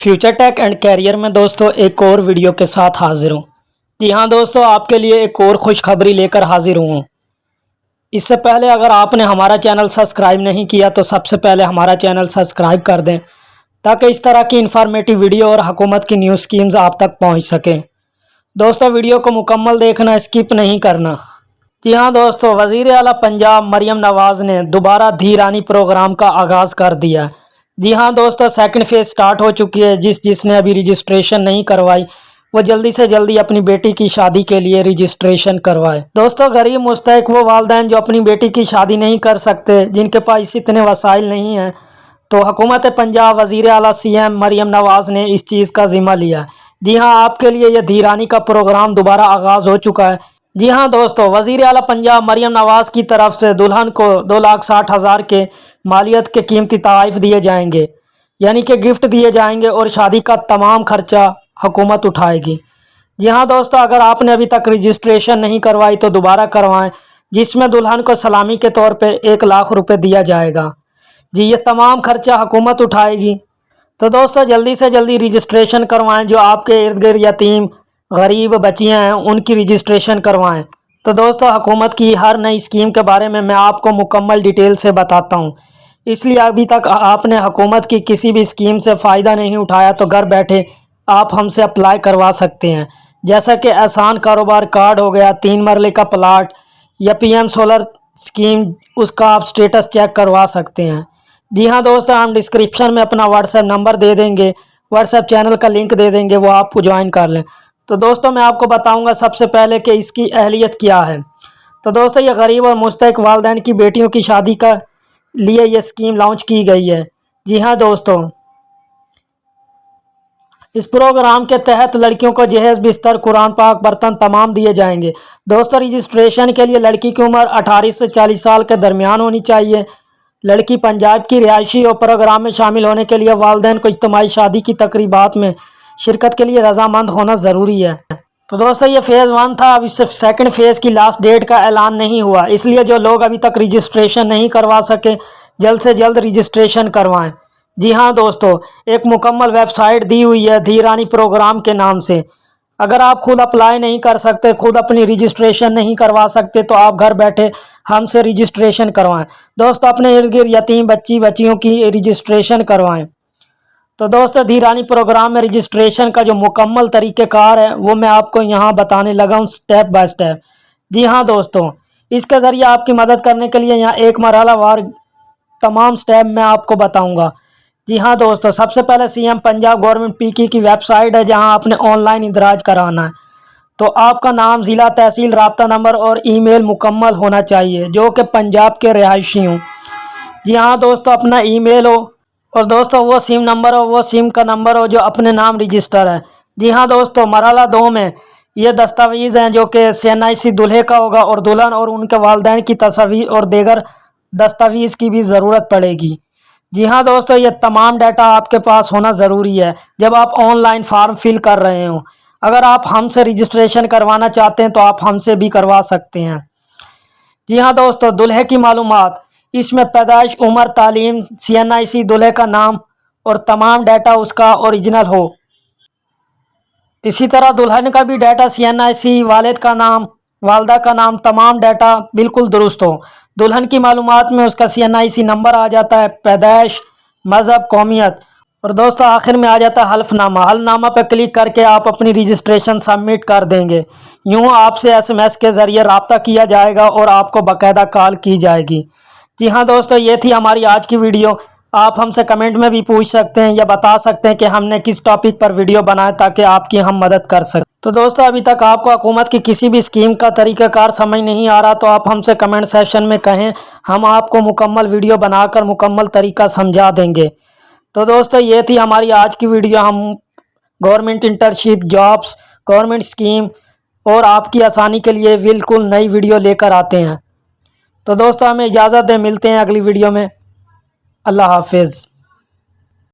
Future take and career में दोस्तों एक और वीडियो के साथ हाजिर हूँ। जी हाँ दोस्तों, आपके लिए एक और खुशखबरी लेकर हाजिर हूँ। इससे पहले अगर आपने हमारा चैनल सब्सक्राइब नहीं किया तो सबसे पहले हमारा चैनल सब्सक्राइब कर दें ताकि इस तरह की इन्फॉर्मेटिव वीडियो और हुकूमत की न्यूज़ स्कीम्स आप तक पहुँच सकें। दोस्तों वीडियो को मुकम्मल देखना, स्किप नहीं करना। जी हाँ दोस्तों, वज़ीर आला पंजाब मरियम नवाज़ ने दोबारा धी रानी प्रोग्राम का आगाज़ कर दिया। जी हाँ दोस्तों, सेकंड फेज स्टार्ट हो चुकी है। जिसने अभी रजिस्ट्रेशन नहीं करवाई वो जल्दी से जल्दी अपनी बेटी की शादी के लिए रजिस्ट्रेशन करवाए। दोस्तों गरीब मुस्तहिक वो वालिदैन जो अपनी बेटी की शादी नहीं कर सकते, जिनके पास इतने वसाइल नहीं हैं, तो हुकूमत पंजाब वज़ीर आला CM मरियम नवाज़ ने इस चीज़ का ज़िम्मा लिया। जी हाँ, आपके लिए यह धी रानी का प्रोग्राम दोबारा आगाज़ हो चुका है। जी हाँ दोस्तों, वज़ीर आला पंजाब मरियम नवाज़ की तरफ से दुल्हन को 2,60,000 के मालियत के कीमती तोहफ़े दिए जाएंगे, यानी कि गिफ्ट दिए जाएंगे, और शादी का तमाम खर्चा हुकूमत उठाएगी। जी हाँ दोस्तों, अगर आपने अभी तक रजिस्ट्रेशन नहीं करवाई तो दोबारा करवाएं, जिसमें दुल्हन को सलामी के तौर पे 1,00,000 रुपये दिया जाएगा। जी, ये तमाम खर्चा हुकूमत उठाएगी। तो दोस्तों जल्दी से जल्दी रजिस्ट्रेशन करवाएं। जो आपके इर्द गिर्द यतीम गरीब बच्चियां हैं उनकी रजिस्ट्रेशन करवाएं। तो दोस्तों हुकूमत की हर नई स्कीम के बारे में मैं आपको मुकम्मल डिटेल से बताता हूं, इसलिए अभी तक आपने हुकूमत की किसी भी स्कीम से फ़ायदा नहीं उठाया तो घर बैठे आप हमसे अप्लाई करवा सकते हैं। जैसा कि आसान कारोबार कार्ड हो गया, 3 मरले का प्लाट, या PM सोलर स्कीम, उसका आप स्टेटस चेक करवा सकते हैं। जी हाँ दोस्तों, हम डिस्क्रिप्शन में अपना व्हाट्सएप नंबर दे देंगे, व्हाट्सएप चैनल का लिंक दे देंगे, वो आप ज्वाइन कर लें। तो दोस्तों मैं आपको बताऊंगा सबसे पहले कि इसकी अहलियत क्या है। तो दोस्तों ये गरीब और मुस्तहिक वालिदैन की बेटियों की शादी का लिए ये स्कीम लॉन्च की गई है। जी हाँ दोस्तों, इस प्रोग्राम के तहत लड़कियों को जहेज़, बिस्तर, कुरान पाक, बर्तन तमाम दिए जाएंगे। दोस्तों रजिस्ट्रेशन के लिए लड़की की उम्र 18 से 40 साल के दरमियान होनी चाहिए। लड़की पंजाब की रिहायशी और प्रोग्राम में शामिल होने के लिए वालिदैन को इज्तिमाई शादी की तकरीबात में शिरकत के लिए रजामंद होना ज़रूरी है। तो दोस्तों ये फ़ेज़ 1 था। अब इससे सेकंड फेज़ की लास्ट डेट का ऐलान नहीं हुआ, इसलिए जो लोग अभी तक रजिस्ट्रेशन नहीं करवा सके जल्द से जल्द रजिस्ट्रेशन करवाएं। जी हाँ दोस्तों, एक मुकम्मल वेबसाइट दी हुई है धी रानी प्रोग्राम के नाम से। अगर आप खुद अप्लाई नहीं कर सकते, खुद अपनी रजिस्ट्रेशन नहीं करवा सकते, तो आप घर बैठे हमसे रजिस्ट्रेशन करवाएं। दोस्तों अपने इर्द गिर्द यतीम बच्चियों की रजिस्ट्रेशन करवाएं। तो दोस्तों धी रानी प्रोग्राम में रजिस्ट्रेशन का जो मुकम्मल तरीक़ेकार है वो मैं आपको यहाँ बताने लगा हूँ स्टेप बाय स्टेप। जी हाँ दोस्तों, इसके ज़रिए आपकी मदद करने के लिए यहाँ एक मरहला वार तमाम स्टेप मैं आपको बताऊँगा। जी हाँ दोस्तों, सबसे पहले CM पंजाब गवर्नमेंट PK की वेबसाइट है जहाँ आपने ऑनलाइन इंदराज कराना है। तो आपका नाम, ज़िला, तहसील, राब्ता नंबर और ईमेल मुकम्मल होना चाहिए जो कि पंजाब के रिहायशी हों। जी हाँ दोस्तों, अपना ईमेल हो, और दोस्तों वो सिम नंबर हो, वो सिम का नंबर हो जो अपने नाम रजिस्टर है। जी हाँ दोस्तों, मरहला 2 में ये दस्तावेज़ हैं जो कि CNIC दूल्हे का होगा, और दुल्हन और उनके वालिदैन की तस्वीर और दीगर दस्तावेज़ की भी ज़रूरत पड़ेगी। जी हाँ दोस्तों, ये तमाम डाटा आपके पास होना ज़रूरी है जब आप ऑनलाइन फॉर्म फिल कर रहे हो। अगर आप हमसे रजिस्ट्रेशन करवाना चाहते हैं तो आप हमसे भी करवा सकते हैं। जी हाँ दोस्तों, दूल्हे की मालूमात, इसमें पैदाइश, उम्र, तालीम, CNIC, दूल्हे का नाम और तमाम डाटा उसका ओरिजिनल हो। इसी तरह दुल्हन का भी डाटा, CNIC, वालिद का नाम, वालदा का नाम, तमाम डाटा बिल्कुल दुरुस्त हो। दुल्हन की मालूमात में उसका CNIC नंबर आ जाता है, पैदाइश, मज़हब, कौमियत, और दोस्तों आखिर में आ जाता है हल्फनामा। हल्फनामा पर क्लिक करके आप अपनी रजिस्ट्रेशन सबमिट कर देंगे। यूँ आपसे SMS के ज़रिए रब्ता किया जाएगा और आपको बाकायदा कॉल की जाएगी। जी हाँ दोस्तों, ये थी हमारी आज की वीडियो। आप हमसे कमेंट में भी पूछ सकते हैं या बता सकते हैं कि हमने किस टॉपिक पर वीडियो बनाया ताकि आपकी हम मदद कर सकें। तो दोस्तों अभी तक आपको हुकूमत की किसी भी स्कीम का तरीक़ाकार समझ नहीं आ रहा तो आप हमसे कमेंट सेक्शन में कहें, हम आपको मुकम्मल वीडियो बनाकर मुकम्मल तरीका समझा देंगे। तो दोस्तों ये थी हमारी आज की वीडियो। हम government internship, jobs, government scheme और आपकी आसानी के लिए बिल्कुल नई वीडियो लेकर आते हैं। तो दोस्तों हमें इजाज़त दें, मिलते हैं अगली वीडियो में। अल्लाह हाफिज़।